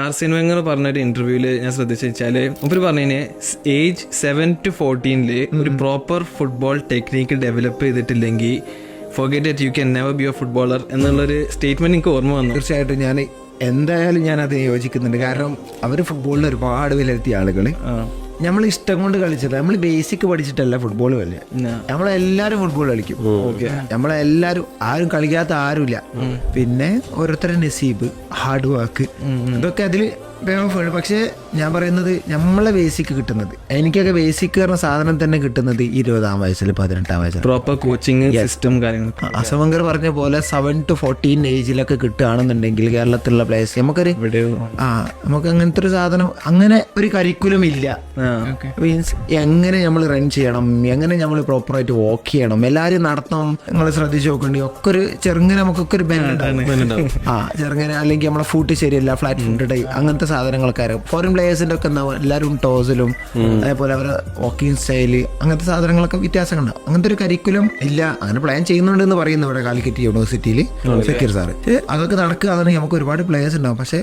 ആർസെൻ വെങ്ങർ പറഞ്ഞൊരു ഇന്റർവ്യൂല് ഞാൻ ശ്രദ്ധിച്ചു വെച്ചാല് മുമ്പ് പറഞ്ഞതിന് ഏജ് 7 to 14 ഒരു പ്രോപ്പർ ഫുട്ബോൾ ടെക്നിക്ക് ഡെവലപ്പ് ചെയ്തിട്ടില്ലെങ്കിൽ forget that you can never be a footballer എന്നുള്ളൊരു സ്റ്റേറ്റ്മെന്റ് എനിക്ക് ഓർമ്മ വന്നു. തീർച്ചയായിട്ടും ഞാൻ എന്തായാലും ഞാൻ അതിന് യോജിക്കുന്നുണ്ട്. കാരണം അവർ ഫുട്ബോളിൽ ഒരുപാട് വിലയിരുത്തിയ ആളുകൾ നമ്മൾ ഇഷ്ടം കൊണ്ട് കളിച്ചത്, നമ്മൾ ബേസിക് പഠിച്ചിട്ടല്ല ഫുട്ബോൾ കളിക്കുക. നമ്മളെല്ലാരും ഫുട്ബോൾ കളിക്കും. നമ്മളെല്ലാരും, ആരും കളിക്കാത്ത ആരുമില്ല. പിന്നെ ഓരോരുത്തരുടെ നസീബ്, ഹാർഡ് വർക്ക്, ഇതൊക്കെ അതിൽ ഫേമസ്. പക്ഷേ ഞാൻ പറയുന്നത് നമ്മളെ ബേസിക് കിട്ടുന്നത്, എനിക്കൊക്കെ ബേസിക് പറഞ്ഞ സാധനം തന്നെ കിട്ടുന്നത് 20-ാം വയസ്സിൽ 18-ാം വയസ്സിൽ പ്രോപ്പർ കോച്ചിങ് സിസ്റ്റം കാര്യങ്ങൾ. അസമങ്കർ പറഞ്ഞ പോലെ 7 to 14 ഏജിലൊക്കെ കിട്ടുകയാണെന്നുണ്ടെങ്കിൽ കേരളത്തിലുള്ള പ്ലേയേഴ്സ് നമുക്ക് അങ്ങനത്തെ ഒരു സാധനം, അങ്ങനെ ഒരു കരിക്കുലം ഇല്ല. മീൻസ് എങ്ങനെ നമ്മൾ റൺ ചെയ്യണം, എങ്ങനെ നമ്മൾ പ്രോപ്പറായിട്ട് വാക്ക് ചെയ്യണം, എല്ലാവരും നടത്തണം. നിങ്ങൾ ശ്രദ്ധിച്ച് നോക്കേണ്ടി ഒക്കെ ഒരു ചെറുങ്ങനെ നമുക്കൊക്കെ ഒരു ചെറുങ്ങനെ, അല്ലെങ്കിൽ നമ്മളെ ഫുഡ് ശരിയല്ല, ഫ്ലാറ്റ് ഫുഡ്, അങ്ങനത്തെ സാധനങ്ങളൊക്കെ. ഫോറിൻ പ്ലേയേഴ്സിന്റെ ഒക്കെ ഉണ്ടാവും എല്ലാവരും ടോസിലും, അതേപോലെ അവരുടെ വാക്കിംഗ് സ്റ്റൈല്, അങ്ങനത്തെ സാധനങ്ങളൊക്കെ വ്യത്യാസങ്ങളുണ്ടാവും. അങ്ങനത്തെ ഒരു കരിക്കുലം ഇല്ല. അങ്ങനെ പ്ലാൻ ചെയ്യുന്നുണ്ടെന്ന് പറയുന്നു ഇവിടെ കാലിക്കറ്റ് യൂണിവേഴ്സിറ്റിയിൽ സക്കീർ സാറ്. അതൊക്കെ നടക്കുകയാണെങ്കിൽ നമുക്ക് ഒരുപാട് പ്ലേയേഴ്സ് ഉണ്ടാവും. പക്ഷേ